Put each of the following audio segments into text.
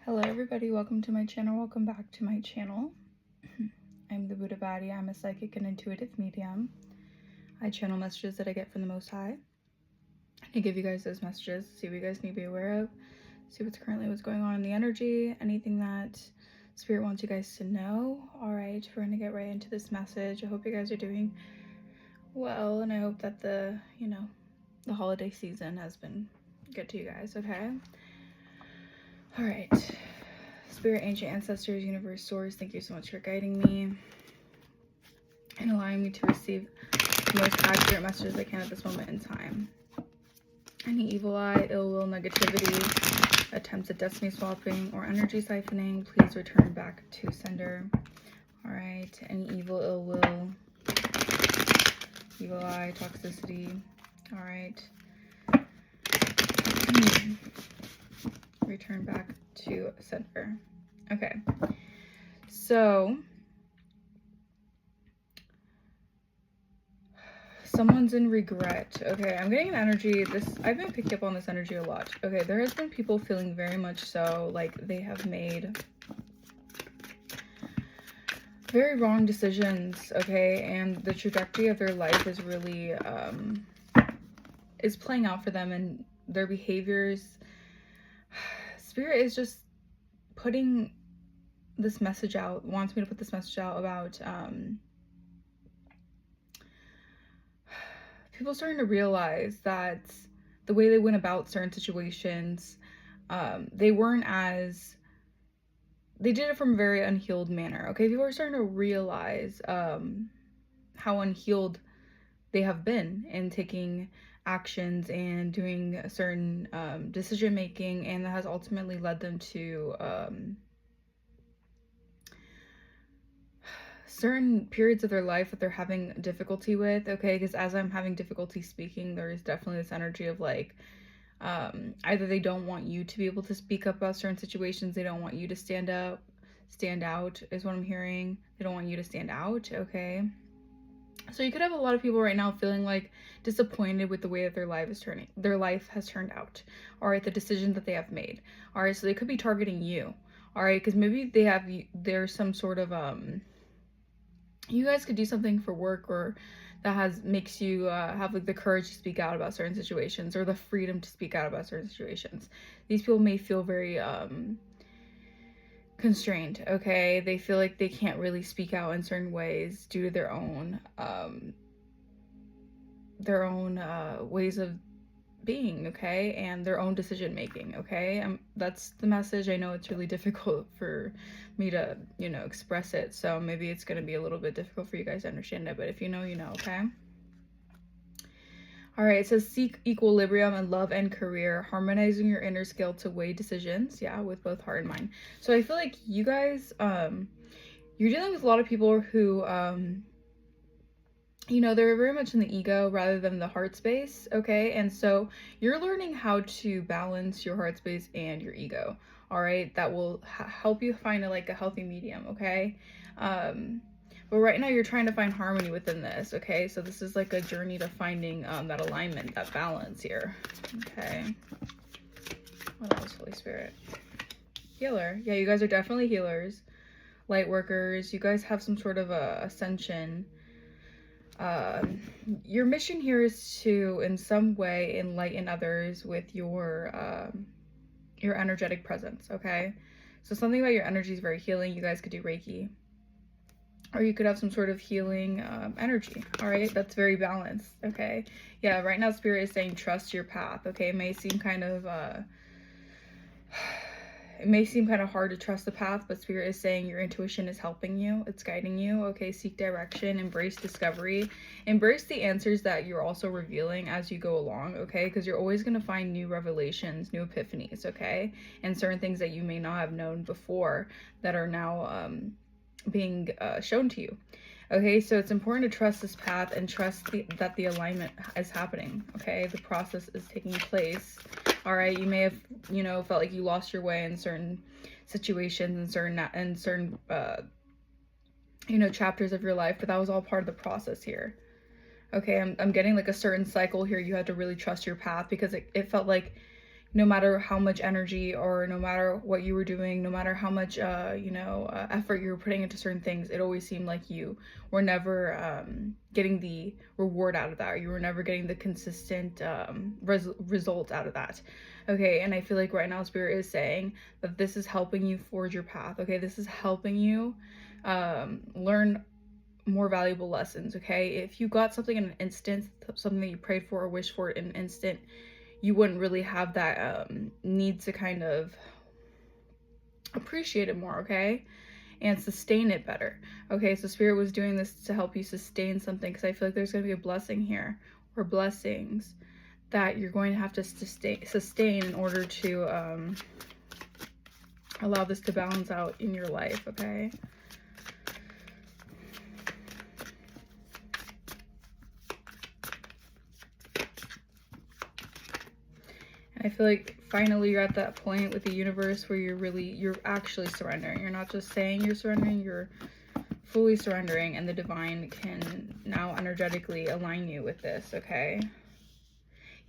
Hello everybody, welcome to my channel, welcome back to my channel. I'm the Buddha Baddie. I'm a psychic and intuitive medium. I channel messages that I get from the Most High. I give you guys those messages, see what you guys need to be aware of, see what's going on in the energy, anything that Spirit wants you guys to know. Alright, we're gonna get right into this message. I hope you guys are doing well, and I hope that the holiday season has been good to you guys, okay? Alright. Spirit, ancient ancestors, universe, source, thank you so much for guiding me and allowing me to receive the most accurate messages I can at this moment in time. Any evil eye, ill will, negativity, attempts at destiny swapping, or energy siphoning, please return back to sender. Alright, any evil, ill will, evil eye, toxicity. Alright. Return back to center. Okay, so someone's in regret. Okay, I'm getting an energy. I've been picking up on this energy a lot. Okay, there has been people feeling very much so like they have made very wrong decisions, okay, and the trajectory of their life is really is playing out for them, and their behaviors. Spirit is just putting this message out, wants me to put this message out about people starting to realize that the way they went about certain situations, they did it from a very unhealed manner, okay? People are starting to realize how unhealed they have been in taking actions and doing certain decision making, and that has ultimately led them to certain periods of their life that they're having difficulty with, okay? Because as I'm having difficulty speaking, there is definitely this energy of like either they don't want you to be able to speak up about certain situations, they don't want you to stand out is what I'm hearing. They don't want you to stand out, okay? So you could have a lot of people right now feeling like disappointed with the way that their life has turned out, all right, the decisions that they have made, all right? So they could be targeting you, all right, because maybe there's some sort of you guys could do something for work, or that makes you have like the courage to speak out about certain situations, or the freedom to speak out about certain situations. These people may feel very constrained, okay? They feel like they can't really speak out in certain ways due to their own ways of being, okay, and their own decision making, okay? That's the message. I know it's really difficult for me to express it, so maybe it's going to be a little bit difficult for you guys to understand it, but if you know, you know, okay? All right, it says seek equilibrium in love and career, harmonizing your inner skill to weigh decisions, yeah, with both heart and mind. So I feel like you guys you're dealing with a lot of people who they're very much in the ego rather than the heart space, okay? And so you're learning how to balance your heart space and your ego, all right? That will help you find a healthy medium, okay? But right now you're trying to find harmony within this, okay? So this is like a journey to finding that alignment, that balance here, okay? What else, Holy Spirit? Healer. Yeah, you guys are definitely healers, light workers. You guys have some sort of a ascension. Your mission here is to, in some way, enlighten others with your energetic presence, okay? So something about your energy is very healing. You guys could do Reiki, or you could have some sort of healing energy, all right? That's very balanced, okay? Yeah, right now Spirit is saying trust your path, okay? It may seem kind of hard to trust the path, but Spirit is saying your intuition is helping you. It's guiding you, okay? Seek direction, embrace discovery, embrace the answers that you're also revealing as you go along, okay? Because you're always going to find new revelations, new epiphanies, okay? And certain things that you may not have known before that are now being shown to you. Okay, so it's important to trust this path and trust that the alignment is happening, okay? The process is taking place, all right? You may have, felt like you lost your way in certain situations and certain chapters of your life, but that was all part of the process here, okay? I'm getting like a certain cycle here. You had to really trust your path because it felt like no matter how much energy or no matter what you were doing, no matter how much effort you were putting into certain things, it always seemed like you were never getting the reward out of that, or you were never getting the consistent result out of that. Okay, and I feel like right now Spirit is saying that this is helping you forge your path. Okay, this is helping you learn more valuable lessons. Okay, if you got something in an instant, something that you prayed for or wished for in an instant, you wouldn't really have that need to kind of appreciate it more, okay? And sustain it better. Okay, so Spirit was doing this to help you sustain something, because I feel like there's going to be a blessing here, or blessings, that you're going to have to sustain in order to allow this to balance out in your life, okay? I feel like finally you're at that point with the universe where you're actually surrendering. You're not just saying you're surrendering, you're fully surrendering, and the divine can now energetically align you with this, okay?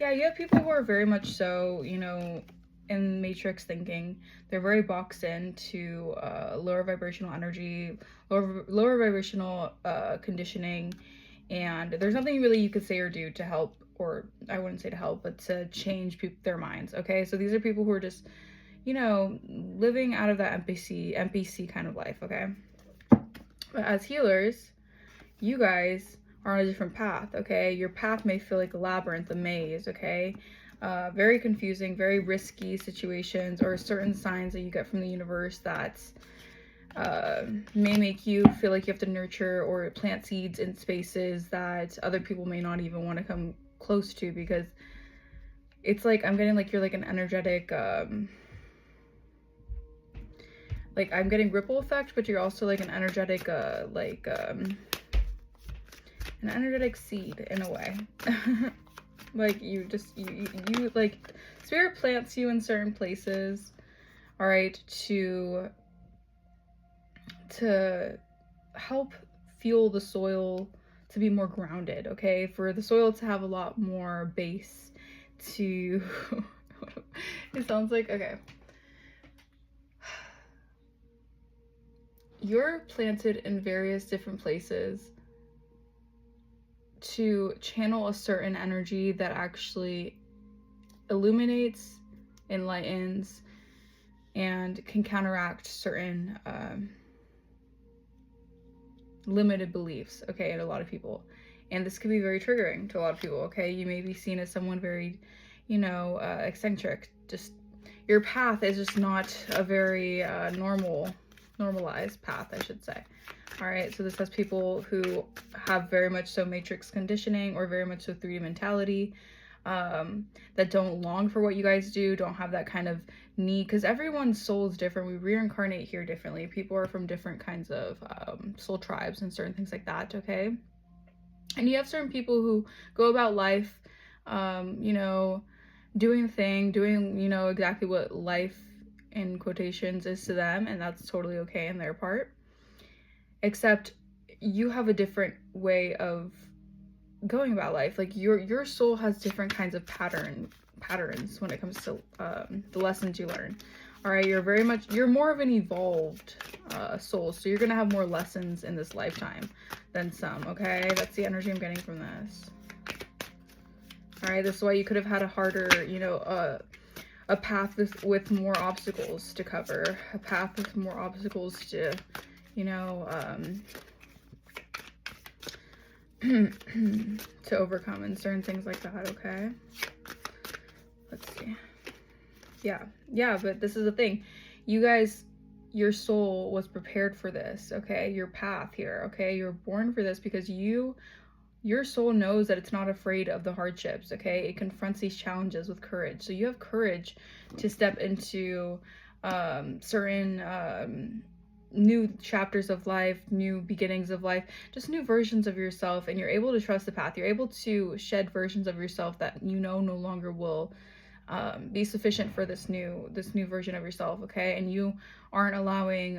Yeah, you have people who are very much so, in matrix thinking. They're very boxed into lower vibrational energy, lower vibrational conditioning, and there's nothing really you could say or do to help, or I wouldn't say to help, but to change their minds, okay? So these are people who are just, living out of that NPC kind of life, okay? But as healers, you guys are on a different path, okay? Your path may feel like a labyrinth, a maze, okay? Very confusing, very risky situations, or certain signs that you get from the universe that may make you feel like you have to nurture or plant seeds in spaces that other people may not even want to come close to, because it's like I'm getting like you're like an energetic like I'm getting ripple effect, but you're also like an energetic an energetic seed in a way. Like you like Spirit plants you in certain places, all right, to help fuel the soil to be more grounded, okay? For the soil to have a lot more base to it sounds like, okay. You're planted in various different places to channel a certain energy that actually illuminates, enlightens, and can counteract certain limited beliefs, okay, in a lot of people. And this could be very triggering to a lot of people, okay? You may be seen as someone very, eccentric. Just your path is just not a very normalized path, I should say. All right, so this has people who have very much so matrix conditioning, or very much so 3D mentality, that don't long for what you guys do, don't have that kind of need, because everyone's soul is different. We reincarnate here differently. People are from different kinds of soul tribes and certain things like that, okay? And you have certain people who go about life, doing the thing, doing, exactly what life, in quotations, is to them, and that's totally okay on their part. Except you have a different way of going about life. Like your soul has different kinds of patterns when it comes to the lessons you learn. All right, you're more of an evolved soul, so you're gonna have more lessons in this lifetime than some, okay? That's the energy I'm getting from this. All right, this is why you could have had a harder, a path with more obstacles to cover, a path with more obstacles to, to overcome, and certain things like that, okay? Let's see. Yeah, but this is the thing. You guys, your soul was prepared for this, okay? Your path here, okay? You're born for this because your soul knows that it's not afraid of the hardships, okay? It confronts these challenges with courage. So you have courage to step into certain new chapters of life, new beginnings of life, just new versions of yourself, and you're able to trust the path. You're able to shed versions of yourself that no longer will be sufficient for this new version of yourself, okay? And you aren't allowing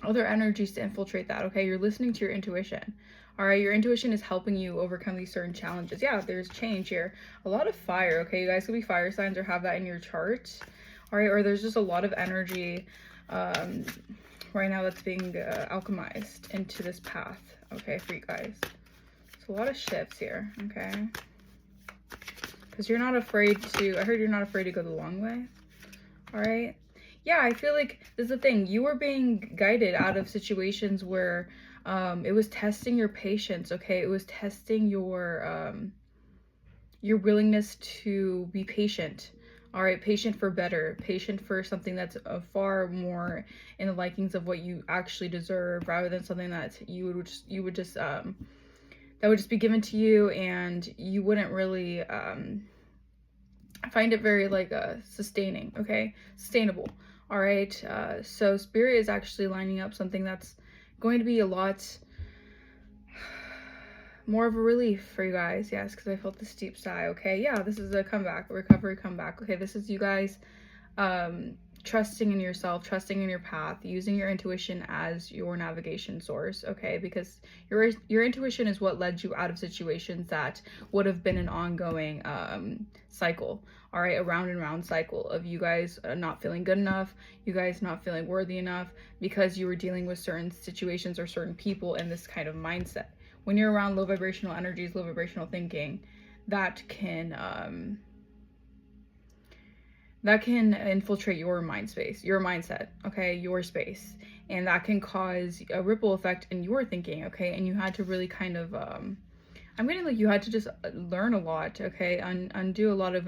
other energies to infiltrate that, okay? You're listening to your intuition. All right, your intuition is helping you overcome these certain challenges. Yeah, there's change here. A lot of fire, okay? You guys could be fire signs or have that in your chart. All right, or there's just a lot of energy right now that's being alchemized into this path, okay, for you guys. So a lot of shifts here, okay? Because you're not afraid to, I heard you're not afraid to go the long way. All right. Yeah, I feel like this is the thing. You were being guided out of situations where it was testing your patience, okay? It was testing your willingness to be patient. All right, patient for better, patient for something that's far more in the likings of what you actually deserve, rather than something that you would just that would just be given to you, and you wouldn't really find it very like sustaining, okay, sustainable. All right, so spirit is actually lining up something that's going to be a lot more of a relief for you guys. Yes, because I felt this deep sigh. Okay, yeah, this is a comeback, a recovery comeback. Okay, this is you guys trusting in yourself, trusting in your path, using your intuition as your navigation source, okay? Because your intuition is what led you out of situations that would have been an ongoing cycle, all right? A round and round cycle of you guys not feeling good enough, you guys not feeling worthy enough, because you were dealing with certain situations or certain people in this kind of mindset. When you're around low vibrational energies, low vibrational thinking, that can infiltrate your mind space, your mindset, okay, your space, and that can cause a ripple effect in your thinking, okay? And you had to really kind of I'm getting like you had to just learn a lot, okay? Undo a lot of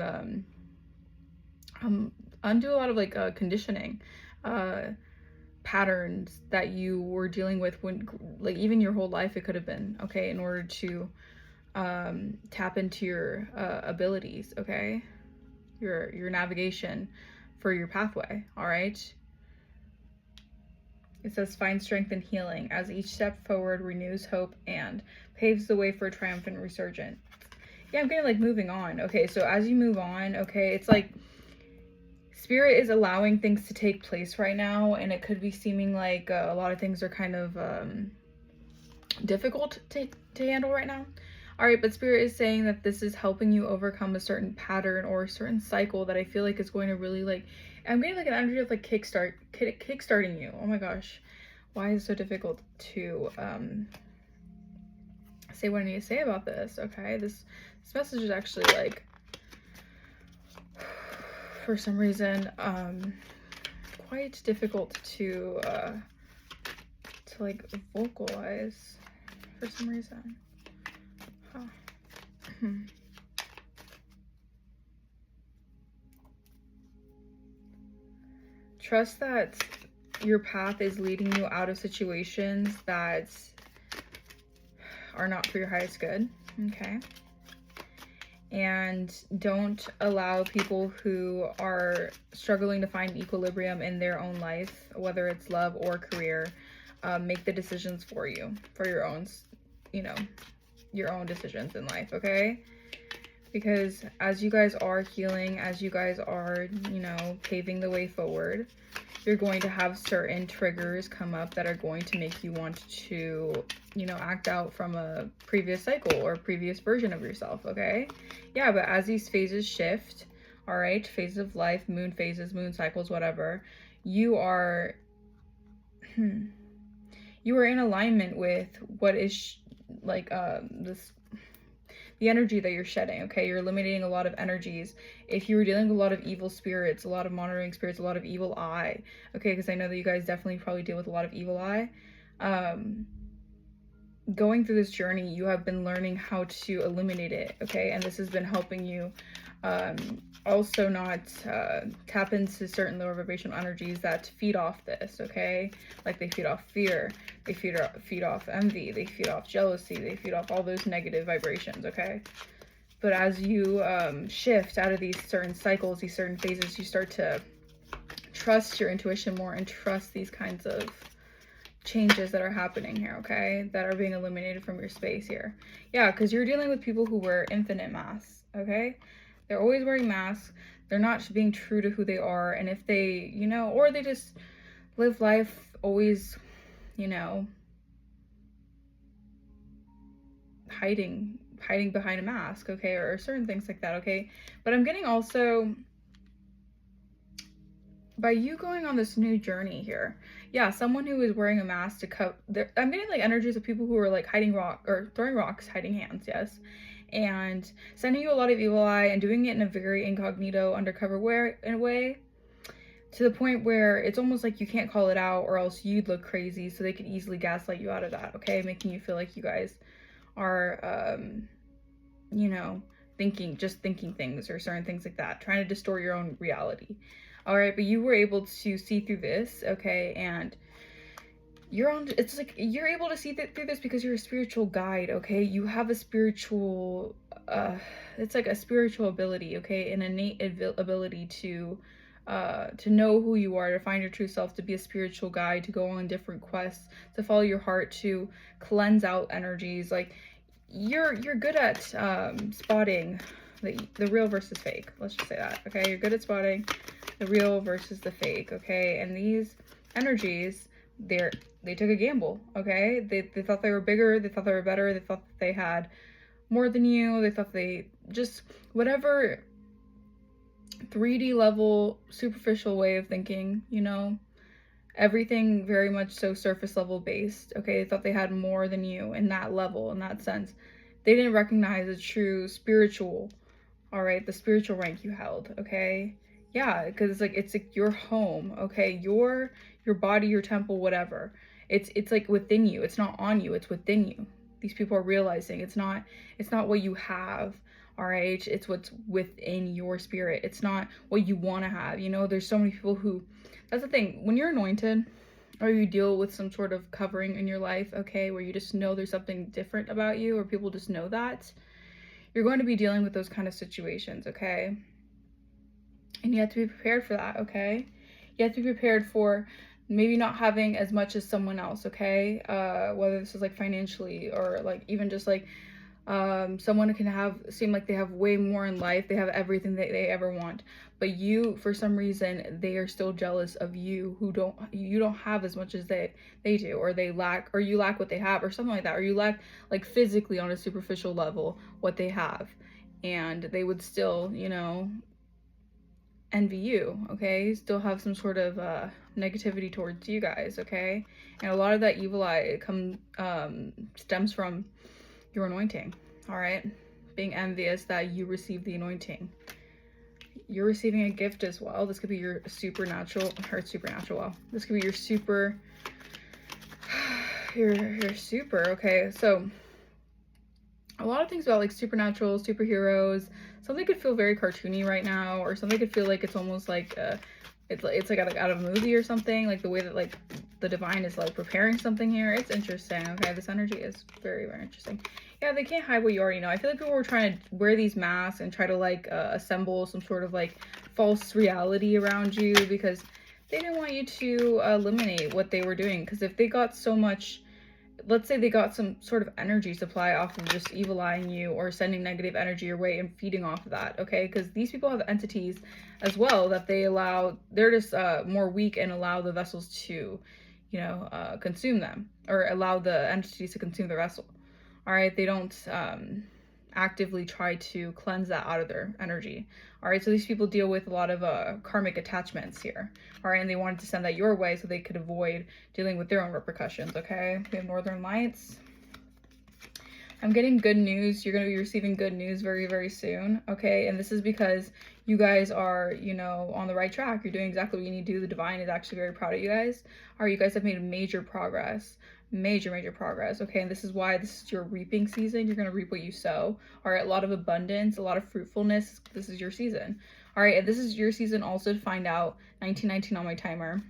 like conditioning patterns that you were dealing with when, like, even your whole life it could have been, okay, in order to tap into your abilities, okay, your navigation for your pathway. All right, it says find strength and healing as each step forward renews hope and paves the way for a triumphant resurgence. Yeah, I'm getting like moving on. Okay, so as you move on, okay, it's like spirit is allowing things to take place right now, and it could be seeming like a lot of things are kind of difficult to handle right now. All right, but spirit is saying that this is helping you overcome a certain pattern or a certain cycle that I feel like is going to really, like, I'm getting like an energy of like kickstarting you. Oh my gosh, why is it so difficult to say what I need to say about this? Okay, this message is actually like, for some reason, quite difficult to like vocalize for some reason. Huh. Trust that your path is leading you out of situations that are not for your highest good, okay? And don't allow people who are struggling to find equilibrium in their own life, whether it's love or career, make the decisions for you, for your own, your own decisions in life, okay? Because as you guys are healing, as you guys are, paving the way forward, you're going to have certain triggers come up that are going to make you want to, act out from a previous cycle or previous version of yourself, okay? Yeah, but as these phases shift, all right, phases of life, moon phases, moon cycles, whatever, you are in alignment with what is like the energy that you're shedding, okay? You're eliminating a lot of energies. If you were dealing with a lot of evil spirits, a lot of monitoring spirits, a lot of evil eye, okay, because I know that you guys definitely probably deal with a lot of evil eye. Going through this journey, you have been learning how to eliminate it, okay? And this has been helping you also not tap into certain lower vibrational energies that feed off this, okay? Like they feed off fear, they feed off envy, they feed off jealousy, they feed off all those negative vibrations, okay? But as you shift out of these certain cycles, these certain phases, you start to trust your intuition more and trust these kinds of changes that are happening here, okay? That are being eliminated from your space here. Yeah, because you're dealing with people who wear infinite masks, okay? They're always wearing masks. They're not being true to who they are. And if they, or they just live life always, hiding behind a mask, okay, or certain things like that, okay? But I'm getting also, by you going on this new journey here, yeah, someone who is wearing a mask to cover, I'm getting like energies of people who are like hiding rock or throwing rocks, hiding hands, yes, and sending you a lot of evil eye and doing it in a very incognito, undercover way, in a way, to the point where it's almost like you can't call it out or else you'd look crazy, so they could easily gaslight you out of that, okay, making you feel like you guys are you know, thinking things or certain things like that, trying to distort your own reality. All right, but you were able to see through this, okay, and it's like you're able to see through this because you're a spiritual guide, okay? You have a spiritual it's like a spiritual ability, okay, an innate ability to know who you are, to find your true self, to be a spiritual guide, to go on different quests, to follow your heart, to cleanse out energies. Like you're good at spotting the real versus fake. Let's just say that, okay? You're good at spotting the real versus the fake, okay? And these energies, they took a gamble, okay? They thought they were bigger, they thought they were better, they thought that they had more than you, they thought they just whatever 3D level superficial way of thinking, you know, everything very much so surface level based, okay? They thought they had more than you in that level, in that sense. They didn't recognize the true spiritual, all right, the spiritual rank you held, okay? Yeah, because it's like your home, okay? Your body, your temple, whatever. It's like within you. It's not on you, it's within you. These people are realizing it's not what you have, all right? It's what's within your spirit. It's not what you want to have. You know, there's so many people who, that's the thing, when you're anointed or you deal with some sort of covering in your life, okay, where you just know there's something different about you, or people just know that, you're going to be dealing with those kind of situations, okay? And you have to be prepared for that, okay? You have to be prepared for maybe not having as much as someone else, okay? Whether this is like financially or like even just like someone can seem like they have way more in life, they have everything that they ever want, but you, for some reason, they are still jealous of you, you don't have as much as they do, or they lack, or you lack what they have, or something like that, or you lack like physically on a superficial level what they have, and they would still, you know, envy you, okay? Still have some sort of negativity towards you guys, okay? And a lot of that evil eye stems from your anointing, all right? Being envious that you receive the anointing. You're receiving a gift as well. This could be your supernatural, well, this could be your super, your super, okay? So a lot of things about like supernatural, superheroes, something could feel very cartoony right now, or something could feel like it's almost like it's like out of a movie or something, like the way that like the divine is like preparing something here. It's interesting, okay? This energy is very, very interesting. Yeah, they can't hide what you already know. I feel like people were trying to wear these masks and try to like assemble some sort of like false reality around you because they didn't want you to eliminate what they were doing. Because if they got so much, let's say they got some sort of energy supply off of just evil eyeing you or sending negative energy your way and feeding off of that, okay? Because these people have entities as well that they're just more weak and allow the vessels to, you know, consume them, or allow the entities to consume the vessel, all right? They don't actively try to cleanse that out of their energy, all right? So these people deal with a lot of karmic attachments here, all right? And they wanted to send that your way so they could avoid dealing with their own repercussions, okay? We have Northern Lights. I'm getting good news. You're going to be receiving good news very, very soon, okay? And this is because you guys are, you know, on the right track. You're doing exactly what you need to do. The divine is actually very proud of you guys. All right, you guys have made major progress. Major progress, okay? And this is why this is your reaping season. You're going to reap what you sow. All right, a lot of abundance, a lot of fruitfulness. This is your season. All right, and this is your season also to find out, 1919 on my timer,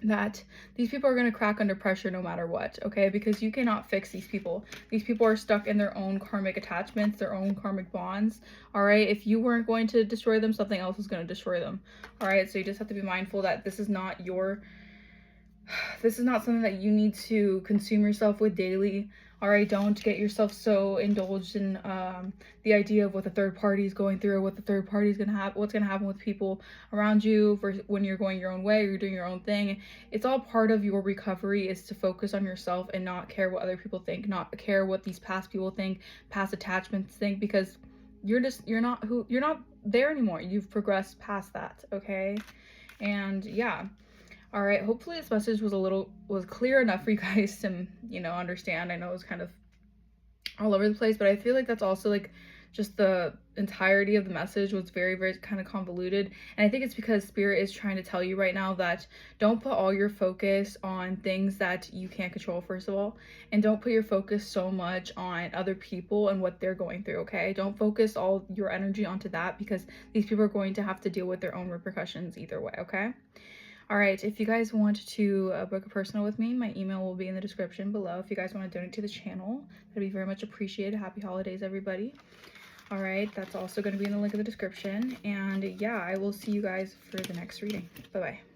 that these people are going to crack under pressure no matter what, okay? Because you cannot fix these people. These people are stuck in their own karmic attachments, their own karmic bonds, all right? If you weren't going to destroy them, something else is going to destroy them, all right? So you just have to be mindful that this is not something that you need to consume yourself with daily, All right, don't get yourself so indulged in the idea of what the third party is going through, or what the third party is gonna have, what's gonna happen with people around you for when you're going your own way or you're doing your own thing. It's all part of your recovery, is to focus on yourself and not care what other people think, not care what these past people think, past attachments think, because you're not there anymore. You've progressed past that, okay? And yeah. All right, hopefully this message was clear enough for you guys to, you know, understand. I know it was kind of all over the place, but I feel like that's also like just the entirety of the message was very, very kind of convoluted. And I think it's because Spirit is trying to tell you right now that don't put all your focus on things that you can't control, first of all, and don't put your focus so much on other people and what they're going through, okay? Don't focus all your energy onto that, because these people are going to have to deal with their own repercussions either way, okay? All right, if you guys want to book a personal with me, my email will be in the description below. If you guys want to donate to the channel, that'd be very much appreciated. Happy holidays, everybody. All right, that's also going to be in the link in the description. And yeah, I will see you guys for the next reading. Bye-bye.